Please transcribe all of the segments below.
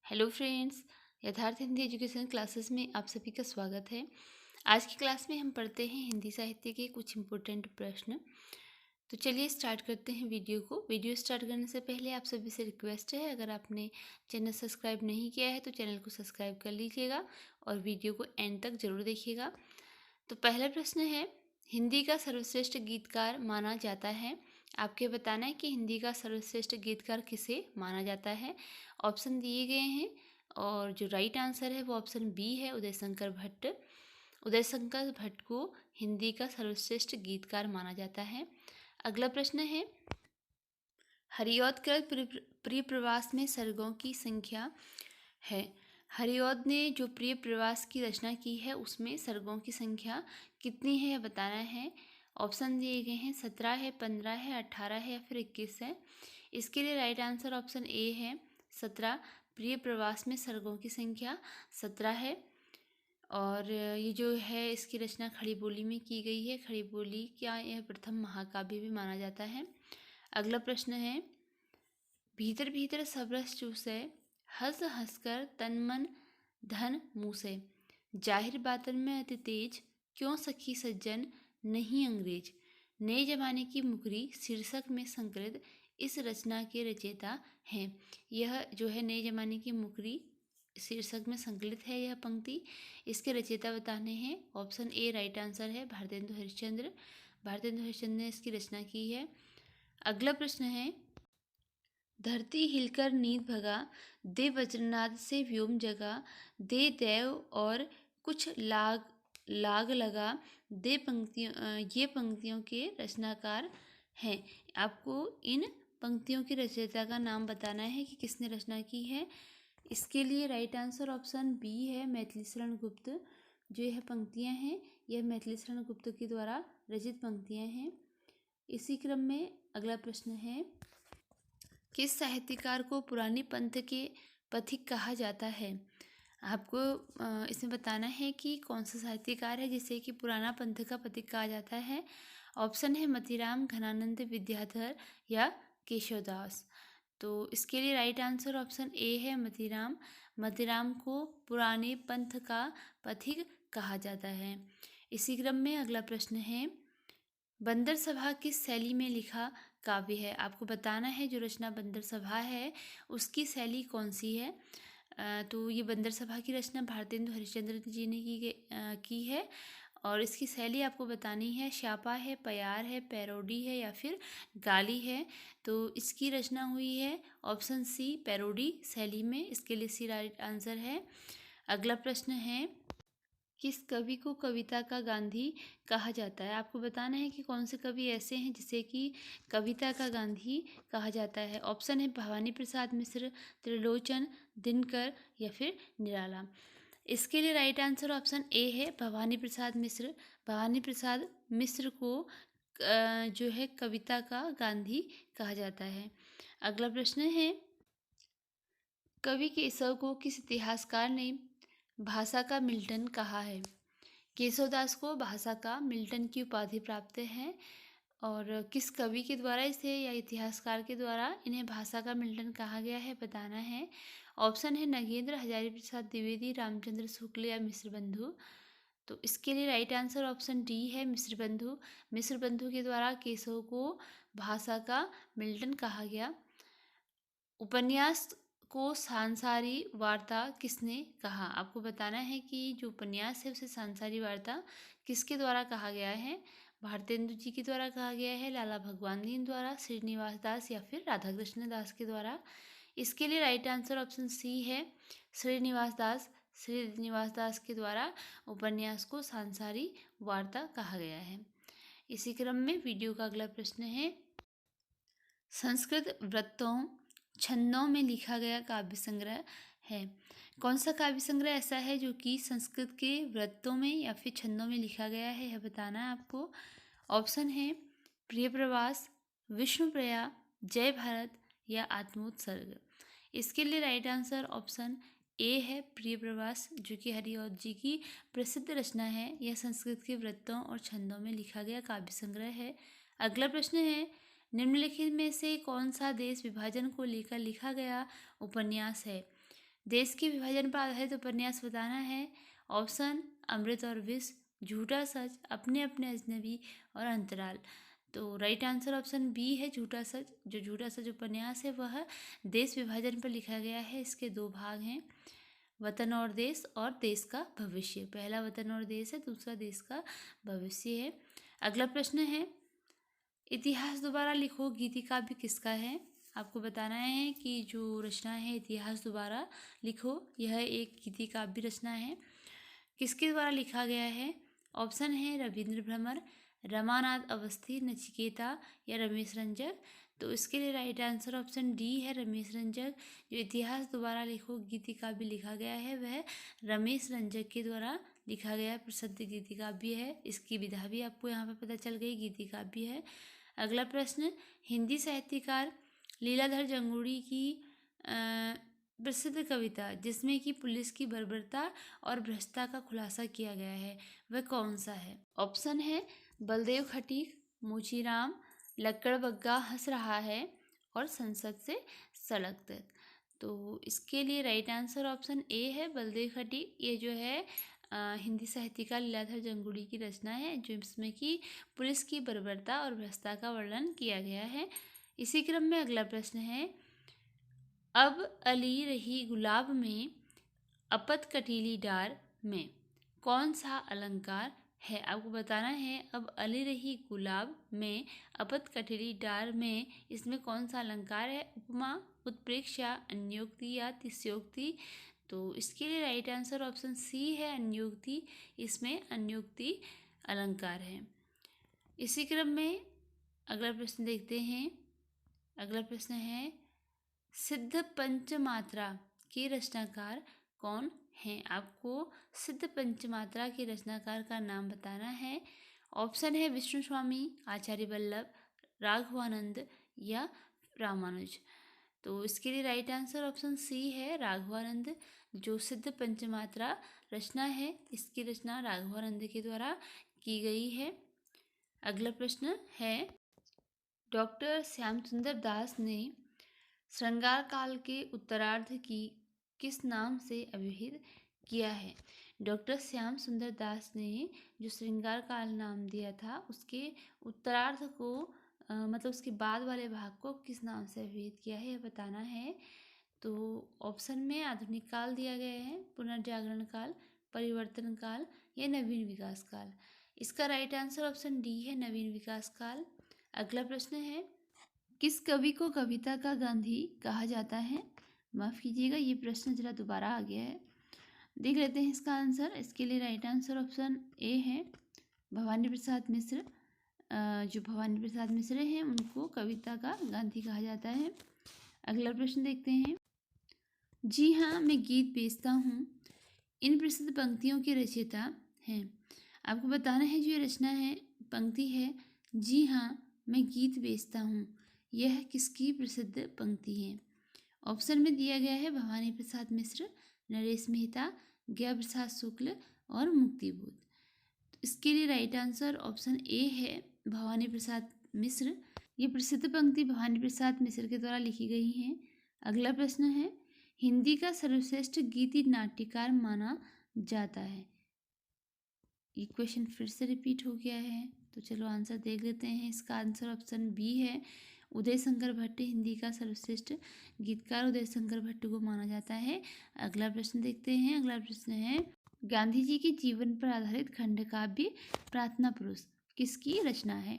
Hello friends, यथार्थ Hindi education classes में आप सभी का स्वागत है। आज की क्लास में हम पढ़ते हैं हिंदी साहित्य के कुछ इम्पोर्टेंट प्रश्न। तो चलिए स्टार्ट करते हैं वीडियो को। वीडियो स्टार्ट करने से पहले आप सभी से रिक्वेस्ट है, अगर आपने चैनल सब्सक्राइब नहीं किया है तो चैनल को सब्सक्राइब कर लीजिएगा और वीडियो को एंड तक जरूर देखिएगा। तो पहला प्रश्न है, हिंदी का सर्वश्रेष्ठ गीतकार माना जाता है। आपके बताना है कि हिंदी का सर्वश्रेष्ठ गीतकार किसे माना जाता है। ऑप्शन दिए गए हैं और जो राइट आंसर है वो ऑप्शन बी है, उदय शंकर भट्ट। उदय शंकर भट्ट को हिंदी का सर्वश्रेष्ठ गीतकार माना जाता है। अगला प्रश्न है, हरिऔध प्रिय प्रवास में सर्गों की संख्या है। हरिऔध ने जो प्रिय प्रवास की रचना की है उसमें सर्गों की संख्या कितनी है यह बताना है। ऑप्शन दिए गए हैं 17 है, 15 है, 18 है या फिर 21 है। इसके लिए राइट आंसर ऑप्शन ए है 17। प्रिय प्रवास में सर्गों की संख्या 17 है। और ये जो है इसकी रचना खड़ी बोली में की गई है। खड़ी बोली क्या यह प्रथम महाकाव्य भी माना जाता है। अगला प्रश्न है, भीतर भीतर सब रस चूसे, हंस हंस कर तन मन धन मूसे, जाहिर बातन में अति तेज, क्यों सखी सज्जन नहीं अंग्रेज। नए जमाने की मुकरी शीर्षक में संकलित इस रचना के रचयिता हैं। यह जो है नए जमाने की मुकरी शीर्षक में संकलित है यह पंक्ति। इसके रचयिता बताने हैं। ऑप्शन ए राइट आंसर है भारतेंदु हरिश्चंद्र। भारतेंदु हरिश्चंद्र ने इसकी रचना की है। अगला प्रश्न है, धरती हिलकर नींद भगा, दे वज्रनाद से व्योम जगा, दे देव और कुछ लाग लाग लगा, दे पंक्तियों ये पंक्तियों के रचनाकार हैं। आपको इन पंक्तियों के रचयिता का नाम बताना है कि किसने रचना की है। इसके लिए राइट आंसर ऑप्शन बी है मैथिली शरण गुप्त। जो यह पंक्तियां हैं यह मैथिली शरण गुप्त के द्वारा रचित पंक्तियां हैं। इसी क्रम में अगला प्रश्न है, किस साहित्यकार को पुरानी पंथ के पथिक कहा जाता है। आपको इसमें बताना है कि कौन सा साहित्यकार है जिसे कि पुराना पंथ का पथिक कहा जाता है। ऑप्शन है मतीराम, घनानंद विद्याधर या केशवदास। तो इसके लिए राइट आंसर ऑप्शन ए है मतीराम। मतीराम को पुराने पंथ का पथिक कहा जाता है। इसी क्रम में अगला प्रश्न है, बंदर सभा किस शैली में लिखा काव्य है। आपको बताना है जो रचना बंदर सभा है उसकी शैली कौन सी है। तो ये बंदर सभा की रचना भारतेंदु हरिश्चंद्र जी ने की है और इसकी शैली आपको बतानी है। श्यापा है, प्यार है, पैरोडी है या फिर गाली है। तो इसकी रचना हुई है ऑप्शन सी पैरोडी शैली में। इसके लिए सी राइट आंसर है। अगला प्रश्न है, किस कवि को कविता का गांधी कहा जाता है। आपको बताना है कि कौन से कवि ऐसे हैं जिसे कि कविता का गांधी कहा जाता है। ऑप्शन है भवानी प्रसाद मिश्र, त्रिलोचन, दिनकर या फिर निराला। इसके लिए राइट आंसर ऑप्शन ए है भवानी प्रसाद मिश्र। भवानी प्रसाद मिश्र को जो है कविता का गांधी कहा जाता है। अगला प्रश्न है, कवि केशव को किस इतिहासकार ने भाषा का मिल्टन कहा है। केशवदास को भाषा का मिल्टन की उपाधि प्राप्त है और किस कवि के द्वारा इसे या इतिहासकार के द्वारा इन्हें भाषा का मिल्टन कहा गया है बताना है। ऑप्शन है नगेंद्र, हजारी प्रसाद द्विवेदी, रामचंद्र शुक्ल या मिश्र बंधु। तो इसके लिए राइट आंसर ऑप्शन डी है मिश्र बंधु। मिश्र बंधु के द्वारा केशव को भाषा का मिल्टन कहा गया। उपन्यास को सांसारी वार्ता किसने कहा। आपको बताना है कि जो उपन्यास है उसे सांसारी वार्ता किसके द्वारा कहा गया है। भारतेंदु जी के द्वारा कहा गया है, लाला भगवान दीन द्वारा, श्रीनिवास दास या फिर राधा कृष्ण दास के द्वारा। इसके लिए राइट आंसर ऑप्शन सी है श्रीनिवास दास। श्रीनिवास दास के द्वारा उपन्यास को सांसारी वार्ता कहा गया है। इसी क्रम में वीडियो का अगला प्रश्न है, संस्कृत वृत्तों छंदों में लिखा गया काव्य संग्रह है। कौन सा काव्य संग्रह ऐसा है जो कि संस्कृत के वृत्तों में या फिर छंदों में लिखा गया है यह बताना है आपको। ऑप्शन है प्रिय प्रवास, विष्णुप्रया, जय भारत या आत्मोत्सर्ग। इसके लिए राइट आंसर ऑप्शन ए है प्रिय प्रवास, जो कि हरिऔध जी की प्रसिद्ध रचना है। यह संस्कृत के वृत्तों और छंदों में लिखा गया काव्य संग्रह है। अगला प्रश्न है, निम्नलिखित में से कौन सा देश विभाजन को लेकर लिखा गया उपन्यास है। देश के विभाजन पर आधारित उपन्यास बताना है। ऑप्शन अमृत और विष, झूठा सच, अपने अपने अजनबी और अंतराल। तो राइट आंसर ऑप्शन बी है, झूठा सच। जो झूठा सच उपन्यास है वह देश विभाजन पर लिखा गया है। इसके दो भाग हैं, वतन और देश का भविष्य। पहला वतन और देश है, दूसरा देश का भविष्य है। अगला प्रश्न है, इतिहास दोबारा लिखो गीति काव्य किसका है? आपको बताना है कि जो रचना है इतिहास दोबारा लिखो, यह एक गीति काव्य रचना है। किसके द्वारा लिखा गया है? ऑप्शन है रविंद्र भ्रमर, रमानाथ अवस्थी, नचिकेता या रमेश रंजक। तो इसके लिए राइट आंसर ऑप्शन डी है, रमेश रंजक। जो इतिहास दोबारा लिखो गीति काव्य लिखा गया है वह रमेश रंजक के द्वारा लिखा गया प्रसिद्ध गीति काव्य है। इसकी विधा भी आपको यहाँ पर पता चल गई, गीति काव्य है। अगला प्रश्न, हिंदी साहित्यकार लीलाधर जंगूड़ी की प्रसिद्ध कविता जिसमें कि पुलिस की बर्बरता और भ्रष्टता का खुलासा किया गया है वह कौन सा है? ऑप्शन है बलदेव खटीक, मोचीराम, लक्कड़ बग्गा हंस रहा है और संसद से सड़क तक। तो इसके लिए राइट आंसर ऑप्शन ए है, बलदेव खटीक। ये जो है हिंदी साहित्यकार लीलाधर जंगूड़ी की रचना है जिसमें कि पुलिस की बर्बरता और भ्रष्टता का वर्णन किया गया है। इसी क्रम में अगला प्रश्न है, अब अली रही गुलाब में अपत कटीली डार में कौन सा अलंकार है? आपको बताना है, अब अली रही गुलाब में अपत कटीली डार में इसमें कौन सा अलंकार है? उपमा, उत्प्रेक्षा, अन्योक्ति या तिस्योक्ति। तो इसके लिए राइट आंसर ऑप्शन सी है, अन्योक्ति। इसमें अन्योक्ति अलंकार है। इसी क्रम में अगला प्रश्न देखते हैं। अगला प्रश्न है, सिद्ध पंचमात्रा के रचनाकार कौन हैं? आपको सिद्ध पंचमात्रा के रचनाकार का नाम बताना है। ऑप्शन है विष्णु स्वामी, आचार्य वल्लभ, राघवानंद या रामानुज। तो इसके लिए राइट आंसर ऑप्शन सी है, राघवानंद। जो सिद्ध पंचमात्रा रचना है इसकी रचना राघवानंद के द्वारा की गई है। अगला प्रश्न है, डॉक्टर श्याम सुंदर दास ने श्रृंगार काल के उत्तरार्ध की किस नाम से अभिहित किया है? डॉक्टर श्याम सुंदर दास ने जो श्रृंगार काल नाम दिया था उसके उत्तरार्ध को मतलब उसके बाद वाले भाग को किस नाम से अभिहित किया है यह बताना है। तो ऑप्शन में आधुनिक काल दिया गया है, पुनर्जागरण काल, परिवर्तन काल या नवीन विकास काल। इसका राइट आंसर ऑप्शन डी है, नवीन विकास काल। अगला प्रश्न है, किस कवि को कविता का गांधी कहा जाता है? माफ़ कीजिएगा, ये प्रश्न जरा दोबारा आ गया है, देख लेते हैं इसका आंसर। इसके लिए राइट आंसर ऑप्शन ए है, भवानी प्रसाद मिश्र। जो भवानी प्रसाद मिश्र हैं उनको कविता का गांधी कहा जाता है। अगला प्रश्न देखते हैं, जी हाँ मैं गीत बेचता हूँ इन प्रसिद्ध पंक्तियों के रचयिता हैं। आपको बताना है जो ये रचना है, पंक्ति है, जी हाँ मैं गीत बेचता हूँ, यह किसकी प्रसिद्ध पंक्ति है? ऑप्शन में दिया गया है भवानी प्रसाद मिश्र, नरेश मेहता, गया प्रसाद शुक्ल और मुक्तिबोध। इसके लिए राइट आंसर ऑप्शन ए है, भवानी प्रसाद मिश्र। ये प्रसिद्ध पंक्ति भवानी प्रसाद मिश्र के द्वारा लिखी गई हैं। अगला प्रश्न है, हिंदी का सर्वश्रेष्ठ गीति नाट्यकार माना जाता है। ये क्वेश्चन फिर से रिपीट हो गया है, तो चलो आंसर देख लेते हैं। इसका आंसर ऑप्शन बी है, उदय शंकर भट्ट। हिंदी का सर्वश्रेष्ठ गीतकार उदय शंकर भट्ट को माना जाता है। अगला प्रश्न देखते हैं। अगला प्रश्न है, गांधी जी के जीवन पर आधारित खंड काव्य प्रार्थना पुरुष किसकी रचना है?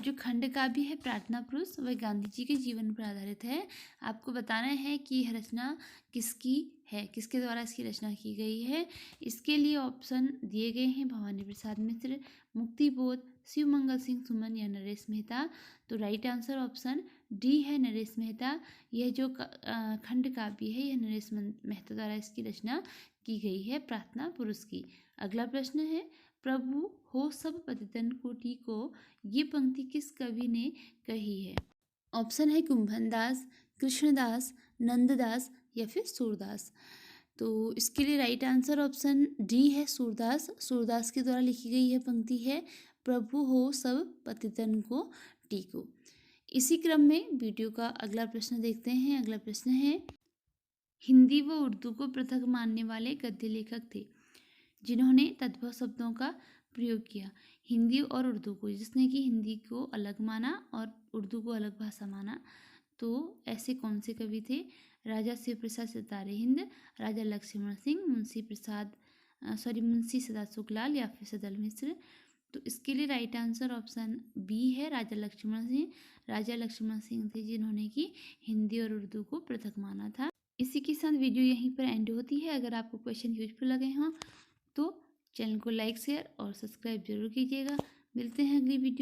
जो खंड काव्य है प्रार्थना पुरुष वह गांधी जी के जीवन पर आधारित है। आपको बताना है कि यह रचना किसकी है, किसके द्वारा इसकी रचना की गई है। इसके लिए ऑप्शन दिए गए हैं, भवानी प्रसाद मिश्र, मुक्तिबोध, शिवमंगल सिंह सुमन या नरेश मेहता। तो राइट आंसर ऑप्शन डी है, नरेश मेहता। यह जो खंड काव्य है यह नरेश मेहता द्वारा इसकी रचना की गई है, प्रार्थना पुरुष की। अगला प्रश्न है, प्रभु हो सब पतितन कोटि को ये पंक्ति किस कवि ने कही है? ऑप्शन है कुंभन दास, कृष्णदास, नंददास या फिर सूरदास। तो इसके लिए राइट आंसर ऑप्शन डी है, सूरदास। सूरदास के द्वारा लिखी गई यह पंक्ति है, प्रभु हो सब पतितन को टीको। इसी क्रम में वीडियो का अगला प्रश्न देखते हैं। अगला प्रश्न है, हिंदी व उर्दू को पृथक मानने वाले गद्य लेखक थे जिन्होंने तद्भव शब्दों का प्रयोग किया। हिंदी और उर्दू को, जिसने कि हिंदी को अलग माना और उर्दू को अलग भाषा माना, तो ऐसे कौन से कवि थे? राजा शिव प्रसाद सितारे हिंद, राजा लक्ष्मण सिंह, मुंशी सदा सुखलाल या फिर सदल मिश्र। तो इसके लिए राइट आंसर ऑप्शन बी है, राजा लक्ष्मण सिंह। राजा लक्ष्मण सिंह थे जिन्होंने कि हिंदी और उर्दू को पृथक माना था। इसी के साथ वीडियो यहीं पर एंड होती है। अगर आपको क्वेश्चन यूजफुल लगे हों तो चैनल को लाइक शेयर और सब्सक्राइब जरूर कीजिएगा। मिलते हैं अगली वीडियो।